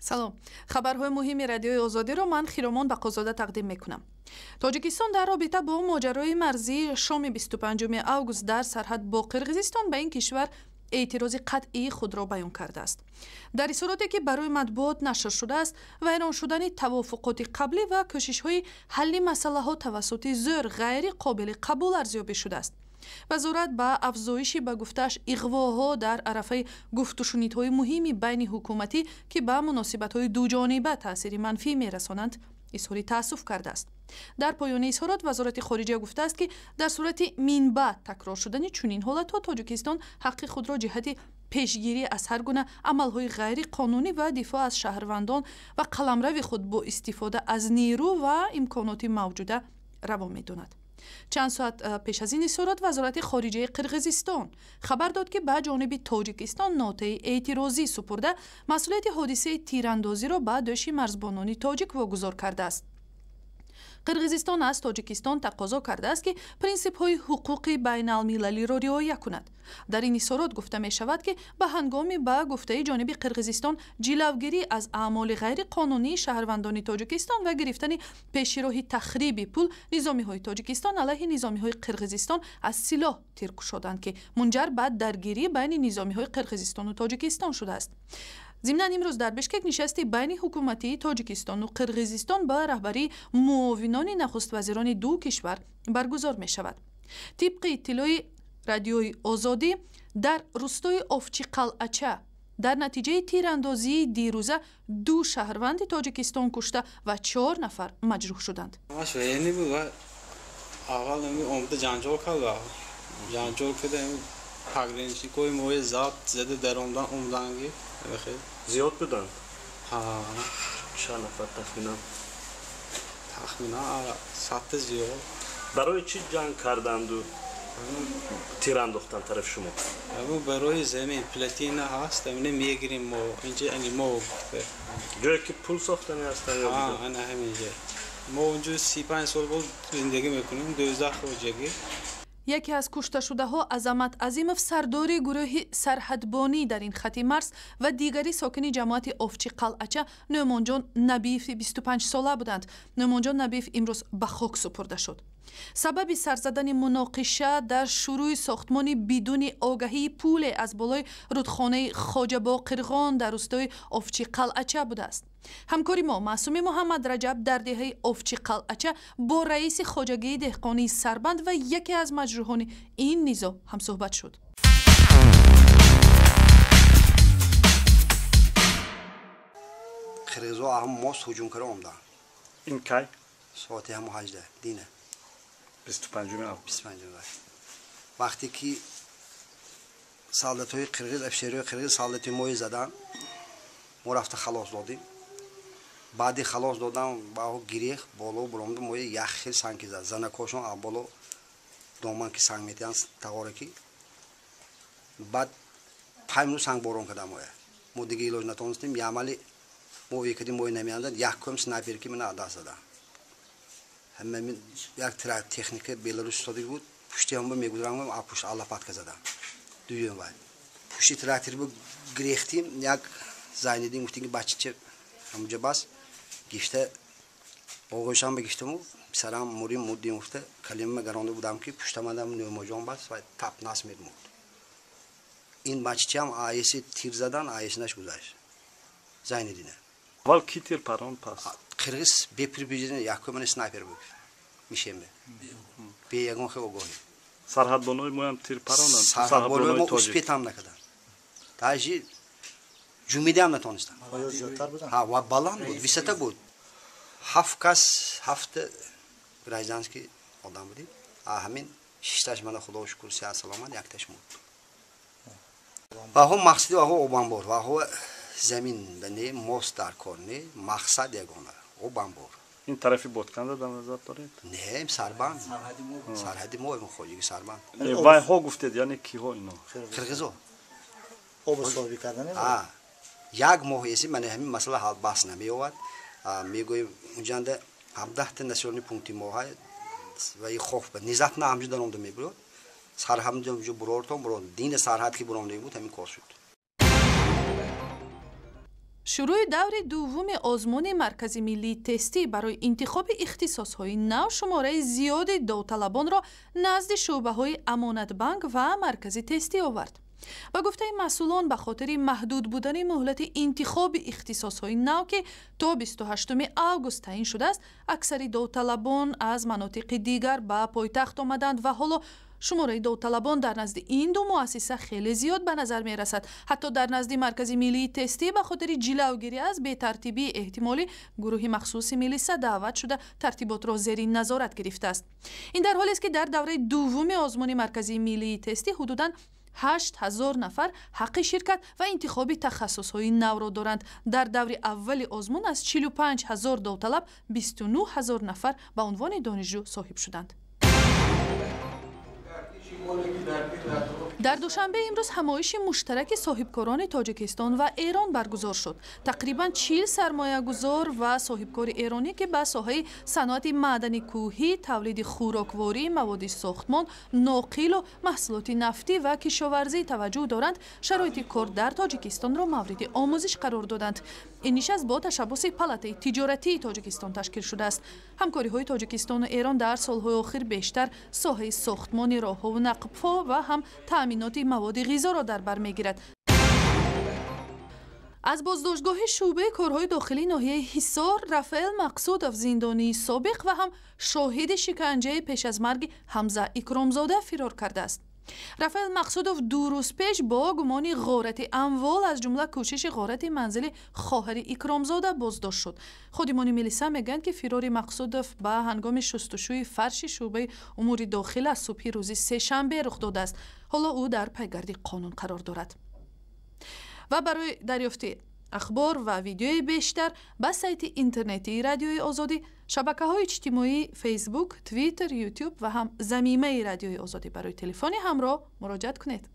салом. Хабарҳои муҳими радиои Озодиро ман Хиромон Бақозода тақдим мекунам. Тоҷикистон дар робита бо моҷарои марзии шоми 25 август дар сарҳад бо Қирғизистон ба ин кишвар эътирози қатъии худро баён кардааст. дар исороте ки барои матбуот нашр шудааст, вайрон шудани тавофуқоти қаблӣ ва кӯшишҳои ҳалли масъалаҳо тавассути зӯр ғайри қобили қабул арзёбӣ шудааст. вазорат ба афзоиши ба гуфтааш иғвоҳо дар арафаи гуфтушунидҳои муҳими байни ҳукуматӣ ки ба муносибатҳои дуҷониба таъсири манфӣ мерасонанд изҳори таассуф кардааст. дар поёни изҳорот вазорати хориҷия гуфтааст ки дар сурати минбаъд такрор шудани чунин ҳолатҳо тоҷикистон ҳаққи худро ҷиҳати пешгирӣ аз ҳар гуна амалҳои ғайриқонунӣ ва дифоъ аз шаҳрвандон ва қаламрави худ бо истифода аз нерӯ ва имконоти мавҷуда раво медонад. чанд соат пеш аз ин исорат вазорати хориҷияи Қирғизистон хабар дод ки ба ҷониби Тоҷикистон нотаи эътирозӣ супурда масъулияти ҳодисаи тирандозиро ба дӯши марзбонони тоҷик вогузор кардааст. Қирғизистон аз Тоҷикистон тақозо кардааст ки принсипҳои ҳуқуқи байналмилалиро риоя кунад. дар ин исорот гуфта мешавад ки ба ҳангоми ба гуфтаи ҷониби Қирғизистон ҷилавгирӣ аз аъмоли ғайриқонунии шаҳрвандони Тоҷикистон ва гирифтани пешироҳи тахриби пул низомиҳои Тоҷикистон алайҳи низомиҳои Қирғизистон аз силоҳ тир кушоданд ки мунҷар ба даргирӣ байни низомиҳои Қирғизистону Тоҷикистон шудааст. зимнан имрӯз дар Бишкек нишасти байни ҳукуматии Тоҷикистону Қирғизистон ба раҳбарии муовинони нахуствазирони ду кишвар баргузор мешавад. тибқи иттилои радиои Озодӣ дар рӯстои Овчи Қалъача дар натиҷаи тирандозии дирӯза ду шаҳрванди Тоҷикистон кушта ва 4 нафар маҷрӯҳ шуданд. پاگرینچیکوی موی زاد زده در عمدانگی بخیر زیاد بودن؟ ها چند نفر تخمینا 100 زیاد. برای چی جنگ کردند و تیر انداختن طرف شما؟ برای زمین پلاتینا هست امینه میگیریم ما اینجا ما جایی که پول ساختنی هستن یا بیدن؟ انا همینجا ما اونجا 35 سال بود زندگی میکنیم 12 خواجگی. яке аз кушташудаҳо Азамат Азимов сардори гурӯҳи сарҳадбонӣ дар ин хати марз ва дигари сокини ҷамоати Овчи Қалъача Нӯъмонҷон Набиев 25 сола буданд. Нӯъмонҷон Набиев имрӯз ба хок супурда шуд. сабаби сарзадани муноқиша дар шурӯи сохтмони бидуни огаҳии пуле аз болои рудхонаи Хоҷабоқирғон дар рӯстои Овчи Қалъача будааст. ҳамкори мо Маъсуми Муҳаммад Раҷаб дар деҳаи Овчи Қалъача бо раиси хоҷагии деҳқонии Сарбанд ва яке аз маҷрӯҳони ин низоъ ҳамсӯҳбат шуд. қирғизҳо ҳам мост ҳуҷум кара омдан. ин кай? соати ҳамо 18 дина 25 август. вақте ки солдатҳои қирғиз афисерҳои қирғиз солдати мои задан мо рафта халос додем. баъди халос додан баҳо гирех боло буромда мо ях хел санг зад занакошон аввало доман ки санг метиҳанд тағораки баъд 5 минут санг борон кардам мо дига илоҷ натонистем ямали мо викади мои намеандад якум снайперки мана даст задан. ҳамин як техника беларус истода буд пушти ҳам мегузарам а пушт аллапатка задам дуюм вай пушти трактор бу гирехтим як зайнидин гуфтинги бачча ҳамҷа бас гифта оғӯшам ба гифтаму писарам мурим муддим гуфта калима гаронда будам ки пуштамадам Нӯъмонҷон бас ва тап нас медмуд. ин баччам аиси тир задан аисинаш гузашт зайнидина вал ки тир парон пас қирғиз беприбижен якуман снайпер буд мишембе бе ягон хе огоҳӣ сарҳадбонои моям тир паронанд сарҳадбонои мо успетам накарданд таҷи ҷумидам натонистам ҳа ва баланд буд висата буд 7 кас 7 гражданский одам будем ҳамин 6таш мана худо шукр сеҳат саломат якташ муд ваҳо мақсади ваҳо обанбор ваҳо замин не мост дар кор не мақсад ягона обанбор ин тарафи Ботканда дар назар доред? Не Сарбанд сарҳади мо хоҷаги Сарбанд вайҳо гуфтед яъне киҳо ино қирғизҳо обсозӣ кардани як моҳ эси мана ҳамин масъала ҳал баҳс намеёвад мегӯем унҷанда 17 национални пункти моҳа ва и хоф ба низатна ҳамҷо даромда мебурод сарҳамҷо бурортон бурод дина сарҳад ки буромдаги буд ҳамин кор шуд. شروع دور دوم آزمون مرکزی ملی تستی برای انتخاب اختصاص‌های نو شماره زیاد داوطلبان را نزد شعبه‌های امانت بانک و مرکزی تستی آورد. با گفته مسئولان به خاطر محدود بودن مهلت انتخاب اختصاص‌های نو که تا 28 آگوست تعیین شده است، اکثر داوطلبان از مناطق دیگر به پایتخت آمدند و حالا شماره داوطلبان در نزد این دو مؤسسه خیلی زیاد به نظر می رسد. حتی در نزد مرکز ملی تستی به خاطر جلوگیری از بی‌ترتیبی احتمالی گروه مخصوص ملیسا دعوت شده ترتیبات را زیر نظارت گرفته است. این در حالی است که در دوره دوم آزمون مرکزی ملی تستی حدوداً 8,000 نفر حق شرکت و انتخاب تخصص‌های نو را دارند. در دور اول آزمون از 45,000 داوطلب 29,000 نفر به عنوان دانشجو صاحب شدند. در دوشنبه امروز همایش مشترک صاحبکاران تاجیکستان و ایران برگزار شد. تقریباً 40 سرمایه‌گذار و صاحبکار ایرانی که به ساحه صنعت معدنی کوهی، تولید خوراکواری، مواد ساختمان، ناقل و محصولات نفتی و کشاورزی توجه دارند، شرایط کار در تاجیکستان را مورد آموزش قرار دادند. این نشست با تشبث پالاتای تجارتی تاجیکستان تشکیل شده است. همکاری‌های تاجیکستان و ایران در سال‌های اخیر بیشتر ساحه ساختمان، راه‌ها و نقب‌ها و هم تأمینات مواد غذا را در بر می‌گیرد. از بازداشتگاه شعبه کارهای داخلی ناحیه حصار، رافائل مقصودوف زندانی سابق و هم شاهد شکنجه پیش از مرگ حمزه اکرامزاده فرار کرده است. رافائل مقصودوف 2 روز پیش با گمان غارت اموال از جمله کوشش غارت منزل خواهر اکرامزاده بازداشت شد. خودمان ملیسا میگن که فرار مقصودوف به هنگام شستشوی فرش شعبه امور داخل از صبح روز سه‌شنبه رخ داده است. حالا او در پیگرد قانون قرار دارد. و برای دریافت اخبار و ویدیوی بیشتر به سایت اینترنتی رادیوی آزادی، شبکه‌های اجتماعی فیسبوک، توییتر، یوتیوب و هم ضمیمه رادیوی آزادی برای تلفن همراه مراجعه کنید.